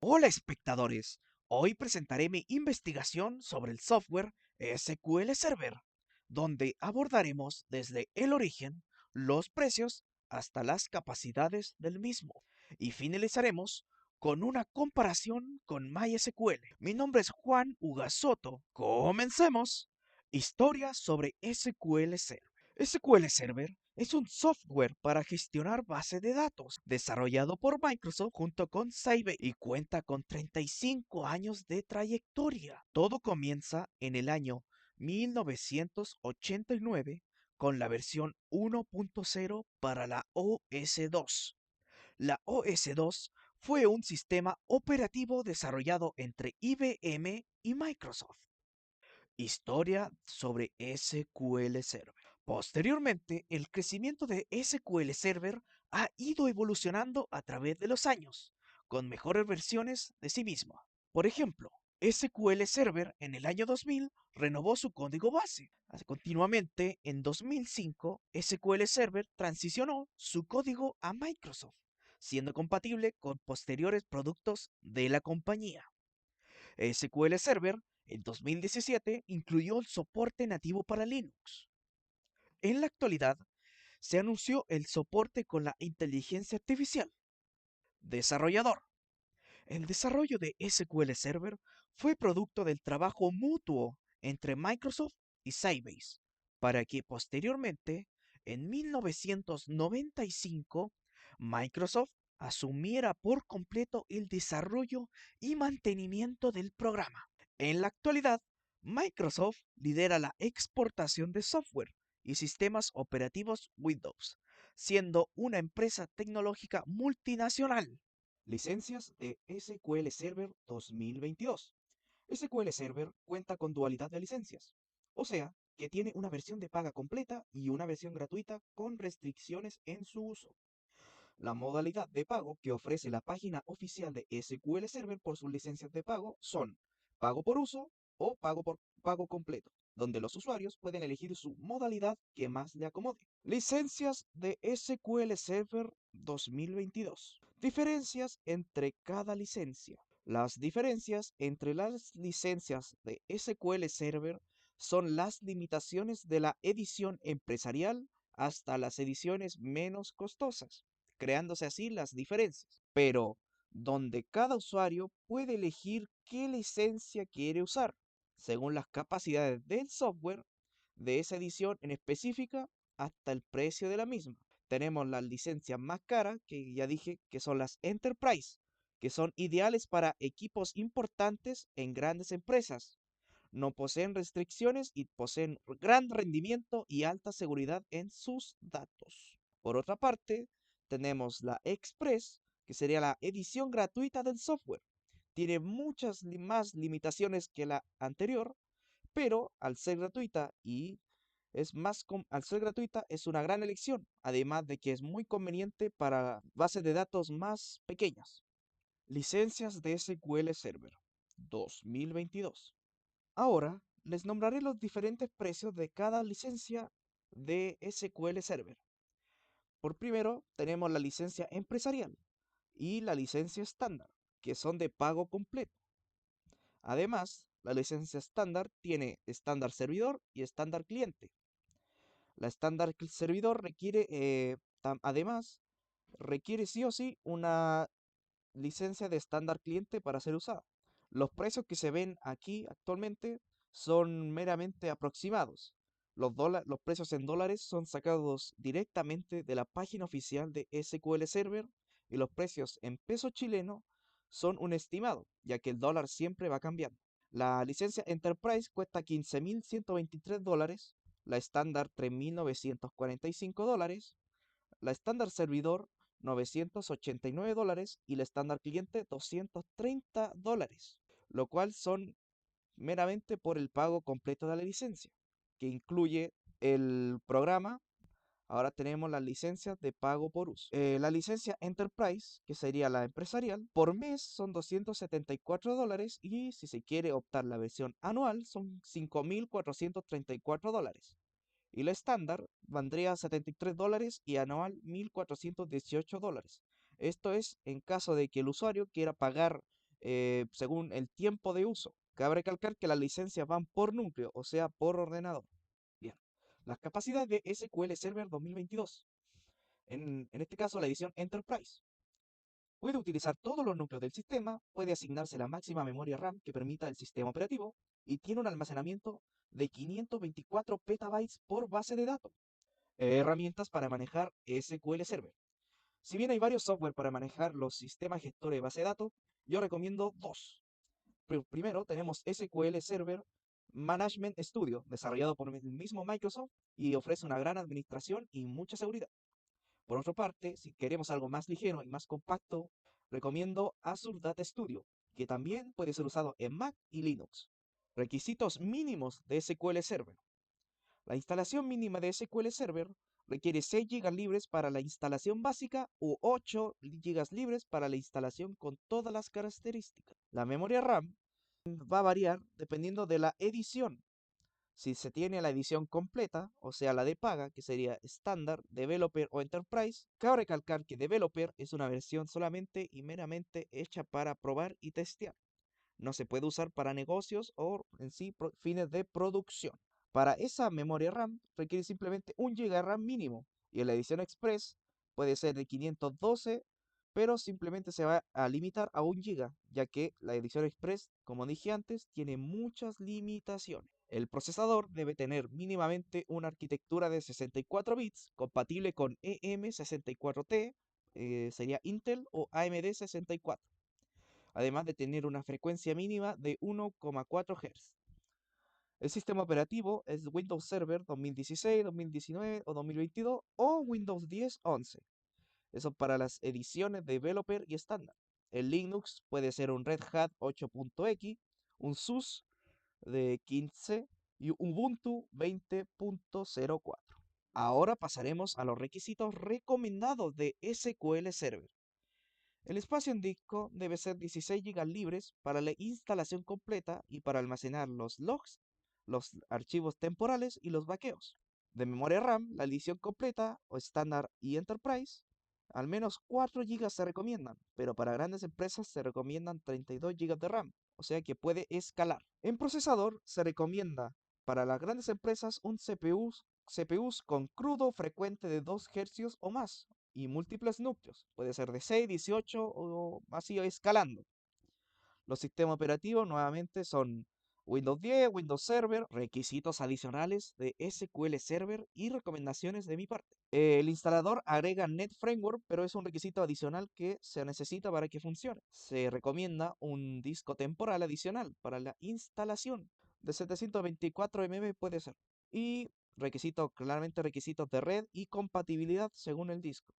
Hola espectadores, hoy presentaré mi investigación sobre el software SQL Server, donde abordaremos desde el origen, los precios, hasta las capacidades del mismo, y finalizaremos con una comparación con MySQL. Mi nombre es Juan Ugasoto. Comencemos. Historia sobre SQL Server. SQL Server es un software para gestionar bases de datos desarrollado por Microsoft junto con Sybase y cuenta con 35 años de trayectoria. Todo comienza en el año 1989 con la versión 1.0 para la OS2. La OS2 fue un sistema operativo desarrollado entre IBM y Microsoft. Historia sobre SQL Server. Posteriormente, el crecimiento de SQL Server ha ido evolucionando a través de los años, con mejores versiones de sí mismo. Por ejemplo, SQL Server en el año 2000 renovó su código base. Continuamente, en 2005, SQL Server transicionó su código a Microsoft, siendo compatible con posteriores productos de la compañía. SQL Server en 2017 incluyó el soporte nativo para Linux. En la actualidad, se anunció el soporte con la inteligencia artificial. Desarrollador. El desarrollo de SQL Server fue producto del trabajo mutuo entre Microsoft y Sybase, para que posteriormente, en 1995, Microsoft asumiera por completo el desarrollo y mantenimiento del programa. En la actualidad, Microsoft lidera la exportación de software y sistemas operativos Windows, siendo una empresa tecnológica multinacional. Licencias de SQL Server 2022. SQL Server cuenta con dualidad de licencias, o sea, que tiene una versión de paga completa y una versión gratuita con restricciones en su uso. La modalidad de pago que ofrece la página oficial de SQL Server por sus licencias de pago son pago por uso o pago por pago completo, donde los usuarios pueden elegir su modalidad que más le acomode. Licencias de SQL Server 2022. Diferencias entre cada licencia. Las diferencias entre las licencias de SQL Server son las limitaciones de la edición empresarial hasta las ediciones menos costosas, creándose así las diferencias, pero donde cada usuario puede elegir qué licencia quiere usar, según las capacidades del software de esa edición en específica hasta el precio de la misma. Tenemos las licencias más caras, que ya dije que son las Enterprise, que son ideales para equipos importantes en grandes empresas. No poseen restricciones y poseen gran rendimiento y alta seguridad en sus datos. Por otra parte, tenemos la Express, que sería la edición gratuita del software. Tiene muchas más limitaciones que la anterior, pero al ser gratuita al ser gratuita es una gran elección, además de que es muy conveniente para bases de datos más pequeñas. Licencias de SQL Server 2022. Ahora les nombraré los diferentes precios de cada licencia de SQL Server. Por primero tenemos la licencia empresarial y la licencia estándar, que son de pago completo. Además, la licencia estándar tiene estándar servidor y estándar cliente. La estándar servidor requiere, además, requiere sí o sí una licencia de estándar cliente para ser usada. Los precios que se ven aquí actualmente son meramente aproximados. Los precios en dólares son sacados directamente de la página oficial de SQL Server y los precios en peso chileno son un estimado, ya que el dólar siempre va cambiando. La licencia Enterprise cuesta $15.123, la estándar $3.945, la estándar servidor $989 y la estándar cliente $230, lo cual son meramente por el pago completo de la licencia, que incluye el programa. Ahora tenemos las licencias de pago por uso. La licencia Enterprise, que sería la empresarial, por mes son $274 y si se quiere optar la versión anual son $5.434. Y la estándar valdría $73 y anual $1.418. Esto es en caso de que el usuario quiera pagar según el tiempo de uso. Cabe recalcar que las licencias van por núcleo, o sea, por ordenador. Bien, las capacidades de SQL Server 2022. En este caso, la edición Enterprise. Puede utilizar todos los núcleos del sistema, puede asignarse la máxima memoria RAM que permita el sistema operativo y tiene un almacenamiento de 524 petabytes por base de datos. Herramientas para manejar SQL Server. Si bien hay varios software para manejar los sistemas gestores de base de datos, yo recomiendo dos. Primero tenemos SQL Server Management Studio, desarrollado por el mismo Microsoft y ofrece una gran administración y mucha seguridad. Por otra parte, si queremos algo más ligero y más compacto, recomiendo Azure Data Studio, que también puede ser usado en Mac y Linux. Requisitos mínimos de SQL Server. La instalación mínima de SQL Server requiere 6 GB libres para la instalación básica u 8 GB libres para la instalación con todas las características. La memoria RAM va a variar dependiendo de la edición. Si se tiene la edición completa, o sea la de paga, que sería estándar, developer o enterprise, cabe recalcar que developer es una versión solamente y meramente hecha para probar y testear. No se puede usar para negocios o en sí fines de producción. Para esa memoria RAM requiere simplemente 1 GB RAM mínimo y en la edición Express puede ser de 512, pero simplemente se va a limitar a 1 GB, ya que la edición Express, como dije antes, tiene muchas limitaciones. El procesador debe tener mínimamente una arquitectura de 64 bits compatible con EM64T, sería Intel o AMD 64, además de tener una frecuencia mínima de 1,4 Hz. El sistema operativo es Windows Server 2016, 2019 o 2022 o Windows 10, 11. Eso para las ediciones developer y estándar. El Linux puede ser un Red Hat 8.x, un SUSE de 15 y Ubuntu 20.04. Ahora pasaremos a los requisitos recomendados de SQL Server. El espacio en disco debe ser 16 GB libres para la instalación completa y para almacenar los logs, los archivos temporales y los vaqueos. De memoria RAM, la edición completa o estándar y enterprise, al menos 4 GB se recomiendan, pero para grandes empresas se recomiendan 32 GB de RAM, o sea que puede escalar. En procesador se recomienda para las grandes empresas un CPUs con crudo frecuente de 2 Hz o más, y múltiples núcleos, puede ser de 6, 18 o así escalando. Los sistemas operativos nuevamente son Windows 10, Windows Server, requisitos adicionales de SQL Server y recomendaciones de mi parte. El instalador agrega Net Framework, pero es un requisito adicional que se necesita para que funcione. Se recomienda un disco temporal adicional para la instalación de 724 MB puede ser. Y claramente requisitos de red y compatibilidad según el disco,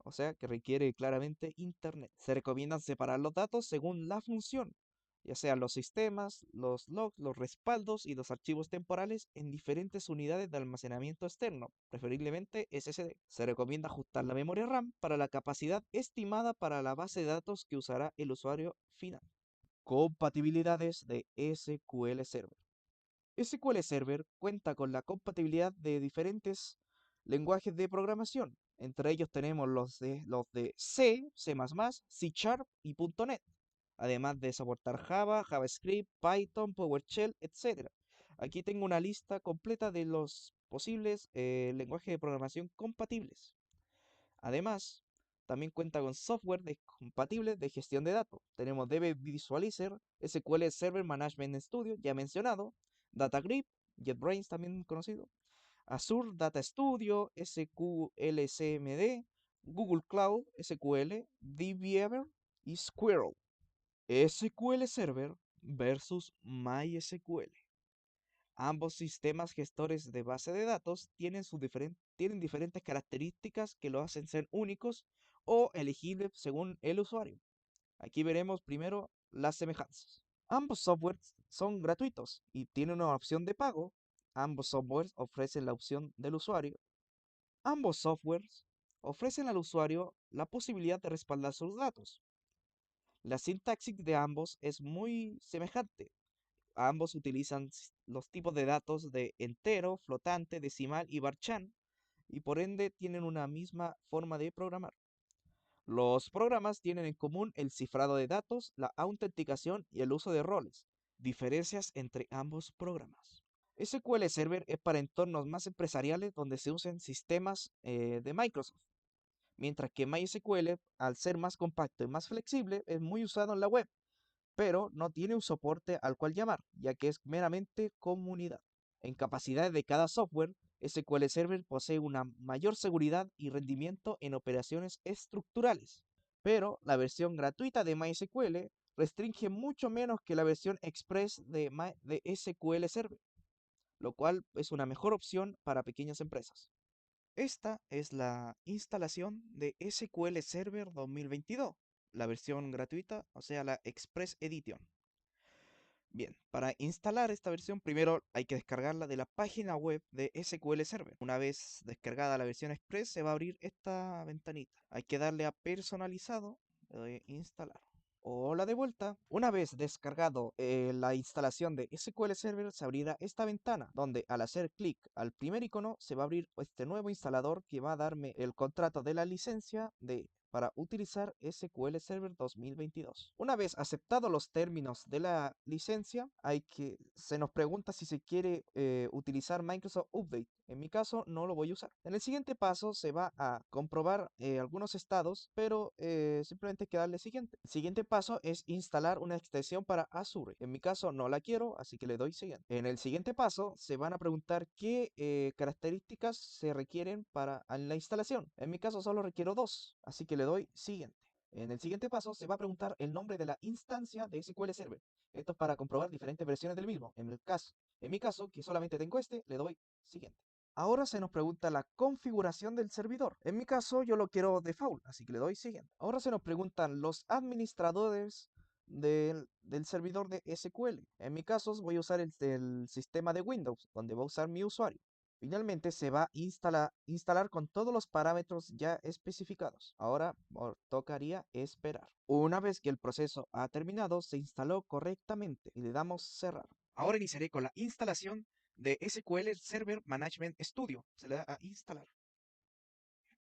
o sea que requiere claramente internet. Se recomiendan separar los datos según la función, ya sean los sistemas, los logs, los respaldos y los archivos temporales en diferentes unidades de almacenamiento externo, preferiblemente SSD. Se recomienda ajustar la memoria RAM para la capacidad estimada para la base de datos que usará el usuario final. Compatibilidades de SQL Server. SQL Server cuenta con la compatibilidad de diferentes lenguajes de programación. Entre ellos tenemos los de C, C++, C Sharp y .NET, además de soportar Java, JavaScript, Python, PowerShell, etc. Aquí tengo una lista completa de los posibles lenguajes de programación compatibles. Además, también cuenta con software compatible de gestión de datos. Tenemos DB Visualizer, SQL Server Management Studio, ya mencionado, DataGrip, JetBrains también conocido, Azure Data Studio, SQL CMD, Google Cloud SQL, DBeaver y Squirrel. SQL Server versus MySQL. Ambos sistemas gestores de base de datos tienen diferentes características que lo hacen ser únicos o elegibles según el usuario. Aquí veremos primero las semejanzas. Ambos softwares son gratuitos y tienen una opción de pago. Ambos softwares ofrecen la opción del usuario. Ambos softwares ofrecen al usuario la posibilidad de respaldar sus datos. La sintaxis de ambos es muy semejante. Ambos utilizan los tipos de datos de entero, flotante, decimal y varchar, y por ende tienen una misma forma de programar. Los programas tienen en común el cifrado de datos, la autenticación y el uso de roles. Diferencias entre ambos programas. SQL Server es para entornos más empresariales donde se usen sistemas de Microsoft, mientras que MySQL, al ser más compacto y más flexible, es muy usado en la web, pero no tiene un soporte al cual llamar, ya que es meramente comunidad. En capacidades de cada software, SQL Server posee una mayor seguridad y rendimiento en operaciones estructurales, pero la versión gratuita de MySQL restringe mucho menos que la versión Express de SQL Server, lo cual es una mejor opción para pequeñas empresas. Esta es la instalación de SQL Server 2022, la versión gratuita, o sea, la Express Edition. Bien, para instalar esta versión primero hay que descargarla de la página web de SQL Server. Una vez descargada la versión Express se va a abrir esta ventanita. Hay que darle a personalizado, le doy a instalar. Hola de vuelta. Una vez descargado la instalación de SQL Server se abrirá esta ventana donde al hacer clic al primer icono se va a abrir este nuevo instalador que va a darme el contrato de la licencia para utilizar SQL Server 2022. Una vez aceptados los términos de la licencia, se nos pregunta si se quiere utilizar Microsoft Update. En mi caso no lo voy a usar. En el siguiente paso se va a comprobar algunos estados, pero simplemente hay que darle siguiente. El siguiente paso es instalar una extensión para Azure. En mi caso no la quiero, así que le doy siguiente. En el siguiente paso se van a preguntar qué características se requieren para la instalación. En mi caso solo requiero dos, así que le doy siguiente. En el siguiente paso se va a preguntar el nombre de la instancia de SQL Server. Esto es para comprobar diferentes versiones del mismo. En mi caso, que solamente tengo este, le doy siguiente. Ahora se nos pregunta la configuración del servidor. En mi caso yo lo quiero default, así que le doy siguiente. Ahora se nos preguntan los administradores del servidor de SQL. En mi caso voy a usar el sistema de Windows, donde va a usar mi usuario. Finalmente se va a instalar con todos los parámetros ya especificados. Ahora tocaría esperar. Una vez que el proceso ha terminado, se instaló correctamente y le damos cerrar. Ahora iniciaré con la instalación de SQL Server Management Studio. Se le da a instalar.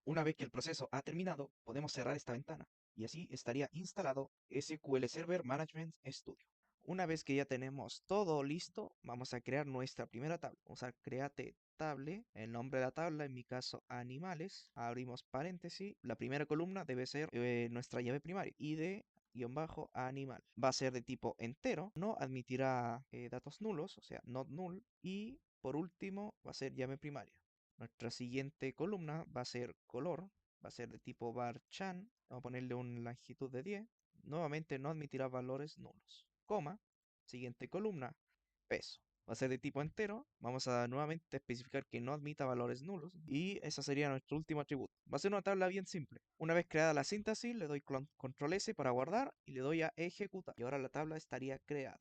Una vez que el proceso ha terminado, podemos cerrar esta ventana y así estaría instalado SQL Server Management Studio. Una vez que ya tenemos todo listo, vamos a crear nuestra primera tabla. Vamos a create table, el nombre de la tabla, en mi caso animales, abrimos paréntesis, la primera columna debe ser nuestra llave primaria, id-animal. Va a ser de tipo entero, no admitirá datos nulos, o sea, not null, y por último va a ser llave primaria. Nuestra siguiente columna va a ser color, va a ser de tipo varchan, vamos a ponerle una longitud de 10, nuevamente no admitirá valores nulos, coma, siguiente columna, peso. Va a ser de tipo entero, vamos a nuevamente especificar que no admita valores nulos y ese sería nuestro último atributo. Va a ser una tabla bien simple. Una vez creada la síntesis, le doy control S para guardar y le doy a ejecutar. Y ahora la tabla estaría creada.